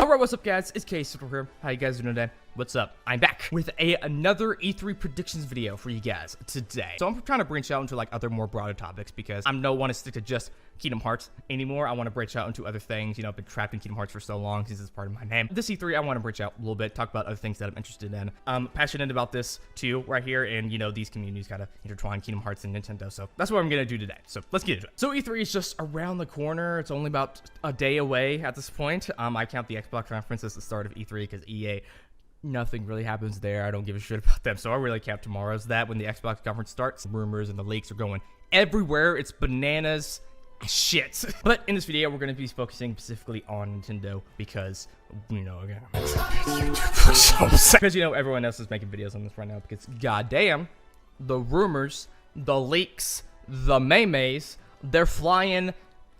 Alright, what's up guys? It's Case here. How you guys doing today? What's up? I'm back with another E3 predictions video for you guys today. So I'm trying to branch out into like other more broader topics because I don't want to stick to just Kingdom Hearts anymore. I want to branch out into other things. You know, I've been trapped in Kingdom Hearts for so long since it's part of my name. This E3, I want to branch out a little bit, talk about other things that I'm interested in. I'm passionate about this too, right here, and you know, these communities gotta intertwine Kingdom Hearts and Nintendo, so that's what I'm gonna do today. So let's get into it. So E3 is just around the corner. It's only about a day away at this point. I count the Xbox conference as the start of E3 because EA, nothing really happens there. I don't give a shit about them, so I really count tomorrow as that when the Xbox conference starts. The rumors and the leaks are going everywhere. It's bananas shit. But in this video, we're going to be focusing specifically on Nintendo because, you know, again, because, you know, everyone else is making videos on this right now because, goddamn, the rumors, the leaks, the memes, they're flying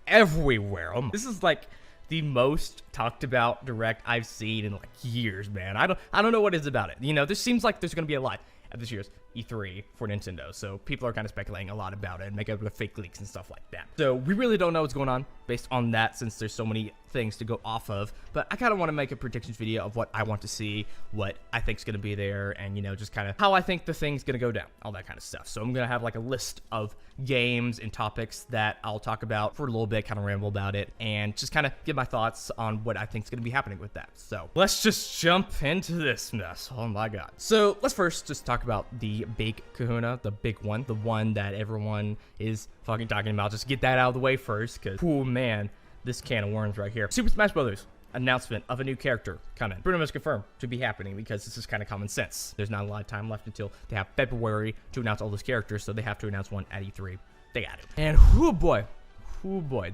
everywhere. This is like the most talked about direct I've seen in like years, man. I don't know what is about it. You know, this seems like there's gonna be a lot at this year's E3 for Nintendo, so people are kind of speculating a lot about it and making up the fake leaks and stuff like that. So we really don't know what's going on based on that since there's so many things to go off of, but I kind of want to make a predictions video of what I want to see, what I think is going to be there, and you know, just kind of how I think the thing's going to go down, all that kind of stuff. So I'm going to have like a list of games and topics that I'll talk about for a little bit, kind of ramble about it, and just kind of give my thoughts on what I think is going to be happening with that. So let's just jump into this mess. Oh my god. So let's first just talk about the big kahuna, the big one, the one that everyone is fucking talking about. Just get that out of the way first, because, oh man, this can of worms right here. Super Smash Bros. Announcement of a new character coming. Pretty much confirmed to be happening because this is kind of common sense. There's not a lot of time left until they have February to announce all those characters, so they have to announce one at E3. They got it. And oh boy,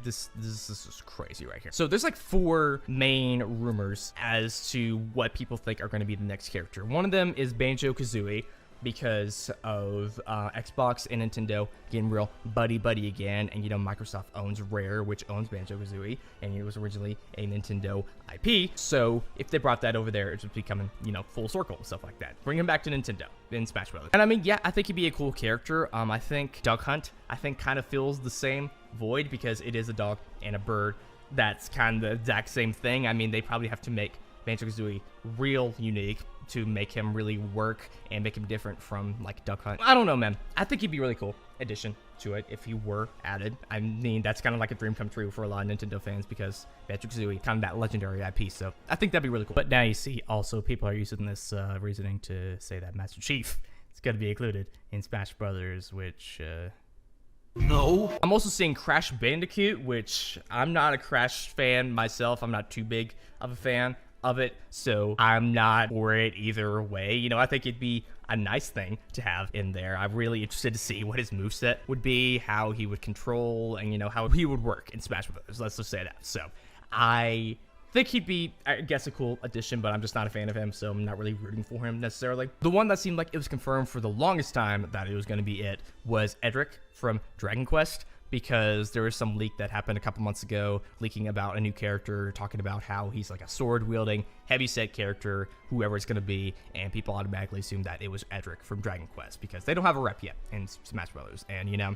this is crazy right here. So there's like 4 main rumors as to what people think are going to be the next character. One of them is Banjo-Kazooie, because of Xbox and Nintendo getting real buddy-buddy again, and you know, Microsoft owns Rare, which owns Banjo-Kazooie, and it was originally a Nintendo IP, so if they brought that over there, it's just becoming, you know, full circle and stuff like that. Bring him back to Nintendo in Smash Bros. And I mean, yeah, I think he'd be a cool character. I think Duck Hunt, kind of fills the same void because it is a dog and a bird. That's kind of the exact same thing. I mean, they probably have to make Banjo-Kazooie real unique to make him really work and make him different from like Duck Hunt. I don't know, man. I think he'd be a really cool addition to it if he were added. I mean, that's kind of like a dream come true for a lot of Nintendo fans because Banjo-Kazooie, kind of that legendary IP, so I think that'd be really cool. But now you see, also people are using this reasoning to say that Master Chief is going to be included in Smash Brothers, which no. I'm also seeing Crash Bandicoot, which I'm not a Crash fan myself. I'm not too big of a fan of it, so I'm not for it either way. You know, I think it'd be a nice thing to have in there. I'm really interested to see what his moveset would be, how he would control, and you know, how he would work in Smash Bros. Let's just say that. So I think he'd be, I guess, a cool addition, but I'm just not a fan of him, so I'm not really rooting for him necessarily. The one that seemed like it was confirmed for the longest time that it was going to be it was Erdrick from Dragon Quest, because there was some leak that happened a couple months ago, leaking about a new character, talking about how he's like a sword-wielding, heavy-set character, whoever it's going to be, and people automatically assumed that it was Erdrick from Dragon Quest, because they don't have a rep yet in Smash Brothers, and you know,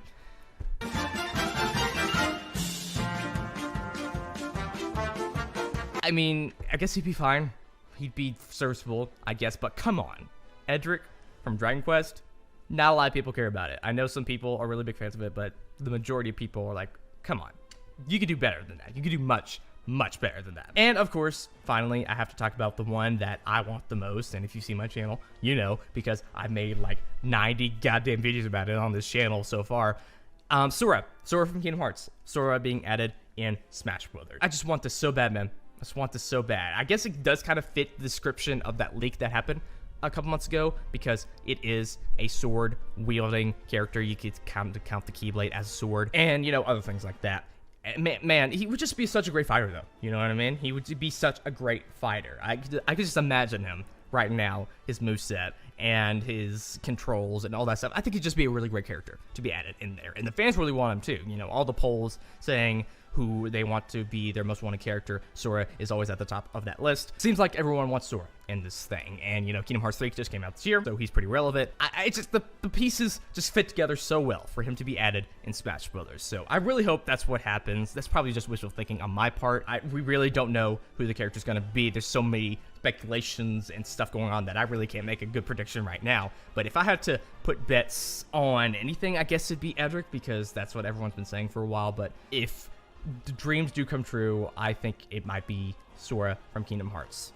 I mean, I guess he'd be fine. He'd be serviceable, I guess, but come on. Erdrick from Dragon Quest? Not a lot of people care about it. I know some people are really big fans of it, but the majority of people are like, come on. You could do better than that. You could do much, much better than that. And of course, finally, I have to talk about the one that I want the most. And if you see my channel, you know, because I've made like 90 goddamn videos about it on this channel so far. Sora from Kingdom Hearts. Sora being added in Smash Brothers. I just want this so bad, man. I just want this so bad. I guess it does kind of fit the description of that leak that happened a couple months ago because it is a sword wielding character. You could count the Keyblade as a sword, and you know, other things like that. Man, he would just be such a great fighter, though. You know what I mean? He would be such a great fighter. I could just imagine him right now, his moveset and his controls and all that stuff. I think he'd just be a really great character to be added in there, and the fans really want him too. You know, all the polls saying who they want to be their most wanted character, Sora is always at the top of that list. Seems like everyone wants Sora in this thing, and Kingdom Hearts 3 just came out this year, so he's pretty relevant. I just, the pieces just fit together so well for him to be added in Smash Brothers, so I really hope that's what happens. That's probably just wishful thinking on my part. We really don't know who the character's gonna be. There's so many speculations and stuff going on that I really can't make a good prediction right now, but if I had to put bets on anything, I guess it'd be Erdrick, because that's what everyone's been saying for a while. But if the dreams do come true, I think it might be Sora from Kingdom Hearts.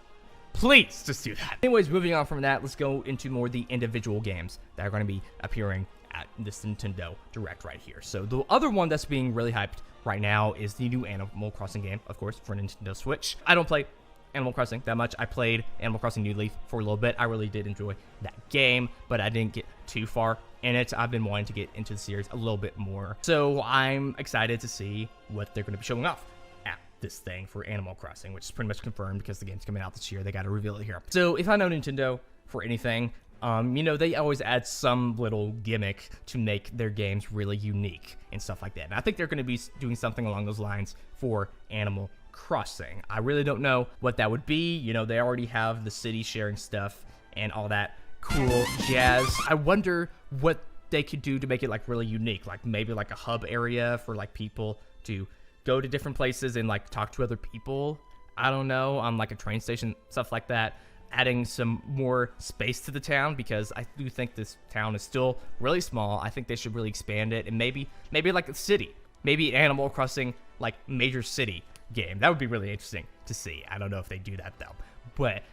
Please just do that. Anyways, moving on from that, let's go into more the individual games that are going to be appearing at this Nintendo Direct right here. So the other one that's being really hyped right now is the new Animal Crossing game, of course, for Nintendo Switch. I don't play Animal Crossing that much. I played Animal Crossing New Leaf for a little bit. I really did enjoy that game, but I didn't get too far in it. I've been wanting to get into the series a little bit more, so I'm excited to see what they're going to be showing off at this thing for Animal Crossing, which is pretty much confirmed because the game's coming out this year. They got to reveal it here. So if I know Nintendo for anything, they always add some little gimmick to make their games really unique and stuff like that. And I think they're going to be doing something along those lines for Animal Crossing. I really don't know what that would be. They already have the city sharing stuff and all that cool jazz. I wonder what they could do to make it like really unique, like maybe like a hub area for like people to go to different places and like talk to other people. I don't know, on like a train station, stuff like that. Adding some more space to the town, because I do think this town is still really small. I think they should really expand it, and maybe like a city, maybe Animal Crossing like major city game. That would be really interesting to see. I don't know if they do that though, but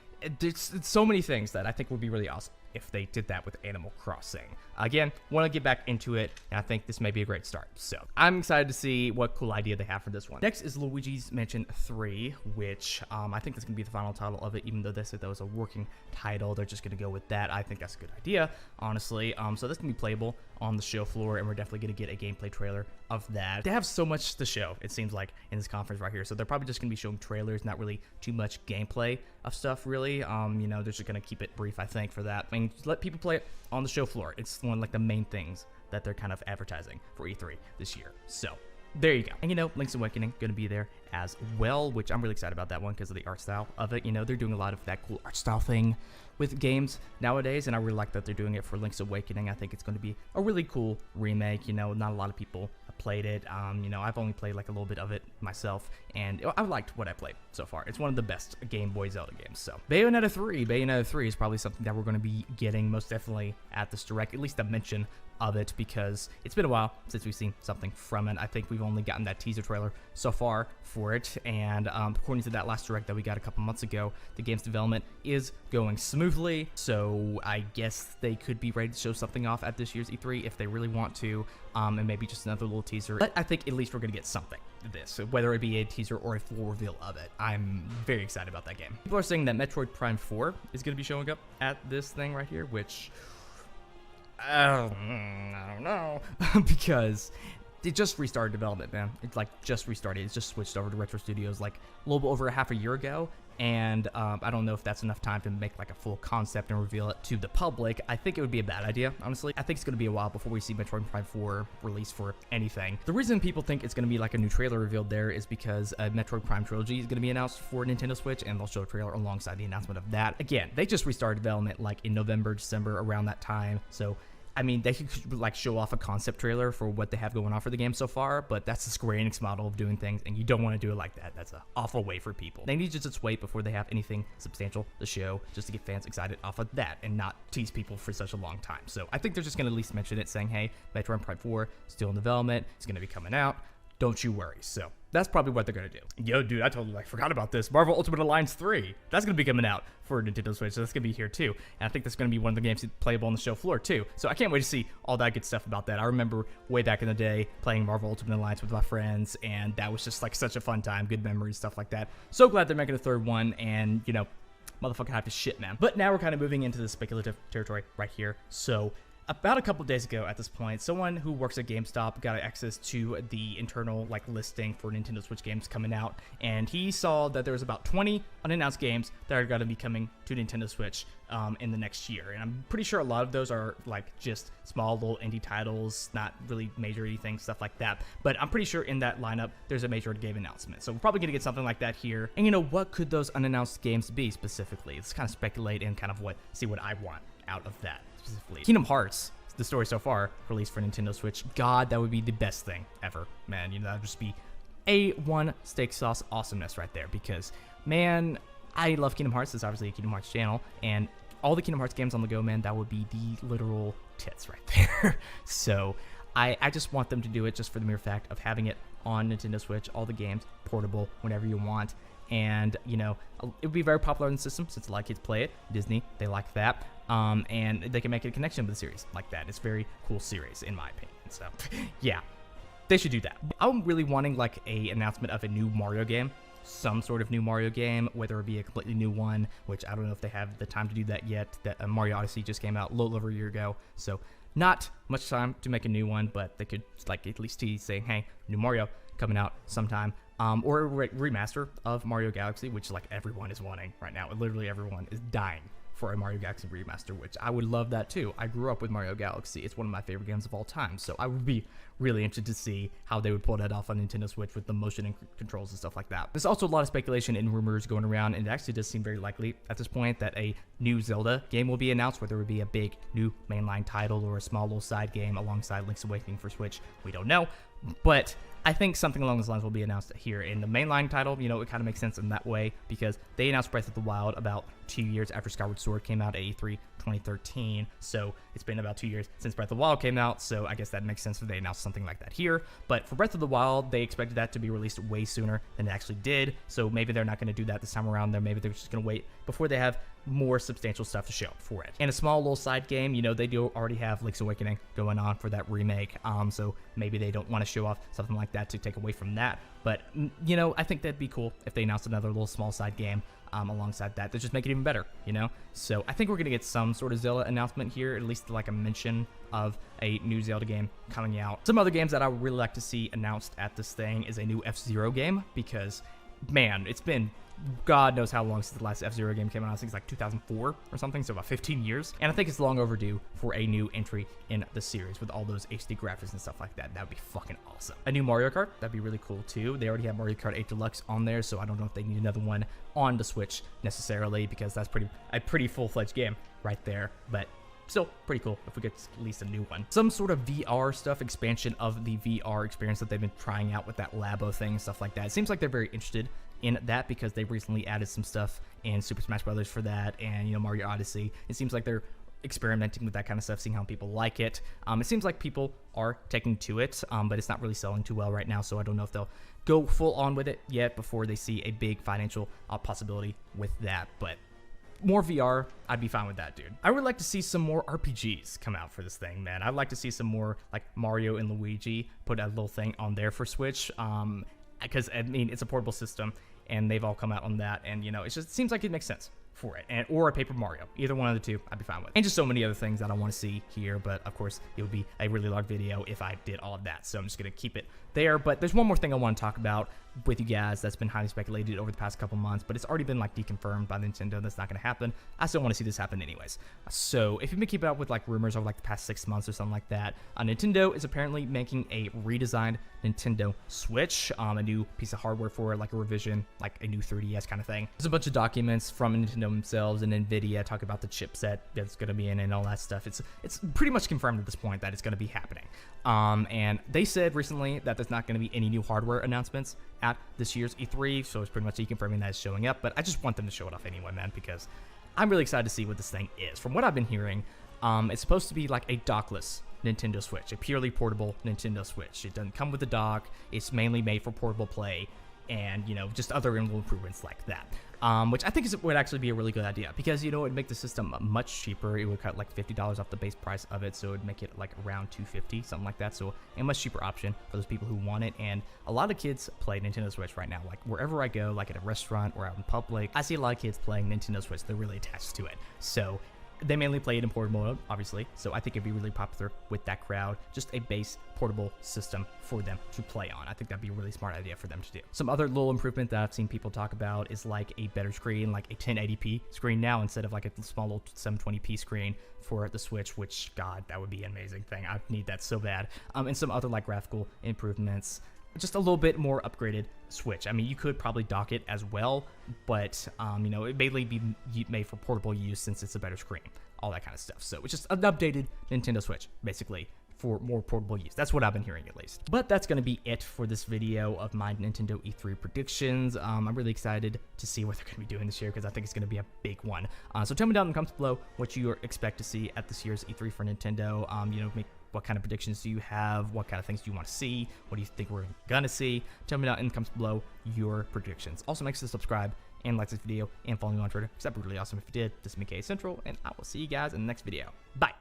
it's so many things that I think would be really awesome if they did that with Animal Crossing. Again, want to get back into it, and I think this may be a great start. So I'm excited to see what cool idea they have for this one. Next is Luigi's Mansion 3, which I think that's going to be the final title of it, even though they said that was a working title. They're just going to go with that. I think that's a good idea, honestly. So that's going to be playable on the show floor, and we're definitely going to get a gameplay trailer of that. They have so much to show, it seems like, in this conference right here. So they're probably just going to be showing trailers, not really too much gameplay of stuff, really. They're just going to keep it brief, I think, for that. I mean, just let people play it on the show floor. It's one of like the main things that they're kind of advertising for E3 this year. So there you go. And Link's Awakening going to be there as well, which I'm really excited about that one because of the art style of it. They're doing a lot of that cool art style thing with games nowadays, and I really like that they're doing it for Link's Awakening. I think it's going to be a really cool remake. Not a lot of people have played it. I've only played like a little bit of it myself, and I liked what I played so far. It's one of the best Game Boy Zelda games. So Bayonetta 3 is probably something that we're going to be getting most definitely at this Direct, at least a mention of it, because it's been a while since we've seen something from it. I think we've only gotten that teaser trailer so far for it, and according to that last Direct that we got a couple months ago, the game's development is going smoothly, so I guess they could be ready to show something off at this year's E3 if they really want to, and maybe just another little teaser. But I think at least we're going to get something to this, whether it be a teaser or a full reveal of it. I'm very excited about that game. People are saying that Metroid Prime 4 is going to be showing up at this thing right here, which I don't know, because it just restarted development, man. It's like just restarted. It's just switched over to Retro Studios like a little bit over half a year ago, and I don't know if that's enough time to make like a full concept and reveal it to the public. I think it would be a bad idea, honestly. I think it's going to be a while before we see Metroid Prime 4 released for anything. The reason people think it's going to be like a new trailer revealed there is because a Metroid Prime trilogy is going to be announced for Nintendo Switch, and they'll show a trailer alongside the announcement of that. Again, they just restarted development like in November, December, around that time, so I mean, they could like show off a concept trailer for what they have going on for the game so far, but that's the Square Enix model of doing things, and you don't want to do it like that. That's an awful way for people. They need to just wait before they have anything substantial to show, just to get fans excited off of that and not tease people for such a long time. So I think they're just going to at least mention it, saying, hey, Metroid Prime 4 still in development. It's going to be coming out. Don't you worry. So that's probably what they're going to do. Yo, dude, I totally forgot about this. Marvel Ultimate Alliance 3. That's going to be coming out for Nintendo Switch, so that's going to be here too. And I think that's going to be one of the games playable on the show floor too. So I can't wait to see all that good stuff about that. I remember way back in the day playing Marvel Ultimate Alliance with my friends, and that was just like such a fun time, good memories, stuff like that. So glad they're making a third one, and motherfucking hype as shit, man. But now we're kind of moving into the speculative territory right here. So about a couple days ago at this point, someone who works at GameStop got access to the internal like listing for Nintendo Switch games coming out, and he saw that there was about 20 unannounced games that are going to be coming to Nintendo Switch in the next year. And I'm pretty sure a lot of those are like just small little indie titles, not really major anything, stuff like that. But I'm pretty sure in that lineup, there's a major game announcement. So we're probably going to get something like that here. And you know, what could those unannounced games be specifically? Let's kind of speculate and kind of see what I want out of that specifically. Kingdom Hearts, the story so far, released for Nintendo Switch. God, that would be the best thing ever, man. You know, that would just be A1 steak sauce awesomeness right there, because, man, I love Kingdom Hearts. It's obviously a Kingdom Hearts channel, and all the Kingdom Hearts games on the go, man, that would be the literal tits right there. So I just want them to do it just for the mere fact of having it on Nintendo Switch, all the games, portable, whenever you want. And, you know, it would be very popular in the system since a lot of kids play it. Disney, they like that. And they can make a connection with the series like that. It's a very cool series, in my opinion. So, yeah, they should do that. I'm really wanting, like, a announcement of a new Mario game. Some sort of new Mario game, whether it be a completely new one, which I don't know if they have the time to do that yet. That Mario Odyssey just came out a little over a year ago. So, not much time to make a new one, but they could, like, at least tease saying, hey, new Mario coming out sometime. Or a remaster of Mario Galaxy, which like everyone is wanting right now. Literally everyone is dying for a Mario Galaxy remaster, which I would love that too. I grew up with Mario Galaxy. It's one of my favorite games of all time, so I would be really interested to see how they would pull that off on Nintendo Switch with the motion and controls and stuff like that. There's also a lot of speculation and rumors going around, and it actually does seem very likely at this point that a new Zelda game will be announced, whether it would be a big new mainline title or a small little side game alongside Link's Awakening for Switch. We don't know, but I think something along those lines will be announced here. In the mainline title, you know, it kind of makes sense in that way because they announced Breath of the Wild about 2 years after Skyward Sword came out at E3 2013. So it's been about 2 years since Breath of the Wild came out. So I guess that makes sense if they announced something like that here. But for Breath of the Wild, they expected that to be released way sooner than it actually did. So maybe they're not going to do that this time around. Maybe they're just going to wait before they have more substantial stuff to show for it. And a small little side game, you know, they do already have Link's Awakening going on for that remake. So maybe they don't want to show off something like that to take away from that. But, you know, I think that'd be cool if they announced another little small side game alongside that to just make it even better, you know? So I think we're going to get some sort of Zelda announcement here, at least like a mention of a new Zelda game coming out. Some other games that I would really like to see announced at this thing is a new F-Zero game because, man, it's been God knows how long since the last F-Zero game came out. I think it's like 2004 or something, so about 15 years. And I think it's long overdue for a new entry in the series with all those HD graphics and stuff like that. That would be fucking awesome. A new Mario Kart, that'd be really cool too. They already have Mario Kart 8 Deluxe on there, so I don't know if they need another one on the Switch necessarily because that's a pretty full-fledged game right there. But still pretty cool if we get at least a new one. Some sort of VR stuff, expansion of the VR experience that they've been trying out with that labo thing and stuff like that. It seems like they're very interested in that because they recently added some stuff in Super Smash Brothers for that and, you know, Mario Odyssey. It seems like they're experimenting with that kind of stuff, seeing how people like it. It seems like people are taking to it, but it's not really selling too well right now, so I don't know if they'll go full on with it yet before they see a big financial possibility with that. But more VR, I'd be fine with that, dude. I would like to see some more RPGs come out for this thing, man. I'd like to see some more, like, Mario and Luigi, put a little thing on there for Switch, because, I mean, it's a portable system, and they've all come out on that, and, you know, it seems like it makes sense for it, or a Paper Mario. Either one of the two, I'd be fine with. And just so many other things that I want to see here, but, of course, it would be a really large video if I did all of that, so I'm just going to keep it there. But there's one more thing I want to talk about with you guys that's been highly speculated over the past couple months, but it's already been, like, deconfirmed by Nintendo. That's not going to happen. I still want to see this happen anyways. So if you've been keeping up with, like, rumors over, like, the past 6 months or something like that, Nintendo is apparently making a redesigned Nintendo Switch, a new piece of hardware for it, like a revision, like a new 3DS kind of thing. There's a bunch of documents from Nintendo themselves and NVIDIA talk about the chipset that's going to be in and all that stuff. It's pretty much confirmed at this point that it's going to be happening. And they said recently that there's not going to be any new hardware announcements at this year's E3, so it's pretty much confirming that it's showing up, but I just want them to show it off anyway, man, because I'm really excited to see what this thing is. From what I've been hearing, it's supposed to be like a dockless Nintendo Switch, a purely portable Nintendo Switch. It doesn't come with a dock. It's mainly made for portable play and, you know, just other little improvements like that. Which I think would actually be a really good idea because, you know, it'd make the system much cheaper. It would cut like $50 off the base price of it, so it'd make it like around $250, something like that. So a much cheaper option for those people who want it. And a lot of kids play Nintendo Switch right now. Like wherever I go, like at a restaurant or out in public, I see a lot of kids playing Nintendo Switch. They're really attached to it. So They mainly play it in portable mode, obviously, so I think it'd be really popular with that crowd. Just a base portable system for them to play on. I think that'd be a really smart idea for them to do. Some other little improvement that I've seen people talk about is like a better screen, like a 1080p screen now instead of like a small little 720p screen for the Switch, which, God, that would be an amazing thing. I need that so bad. And some other like graphical improvements. Just a little bit more upgraded Switch. I mean, you could probably dock it as well, but, you know, it mainly be made for portable use since it's a better screen, all that kind of stuff. So it's just an updated Nintendo Switch, basically, for more portable use. That's what I've been hearing, at least. But that's going to be it for this video of my Nintendo E3 predictions. I'm really excited to see what they're going to be doing this year because I think it's going to be a big one. So tell me down in the comments below what you expect to see at this year's E3 for Nintendo. You know, what kind of predictions do you have? What kind of things do you want to see? What do you think we're gonna see? Tell me down in the comments below your predictions. Also, make sure to subscribe and like this video and follow me on Twitter because that'd be really awesome if you did. This is McKay Central, and I will see you guys in the next video. Bye.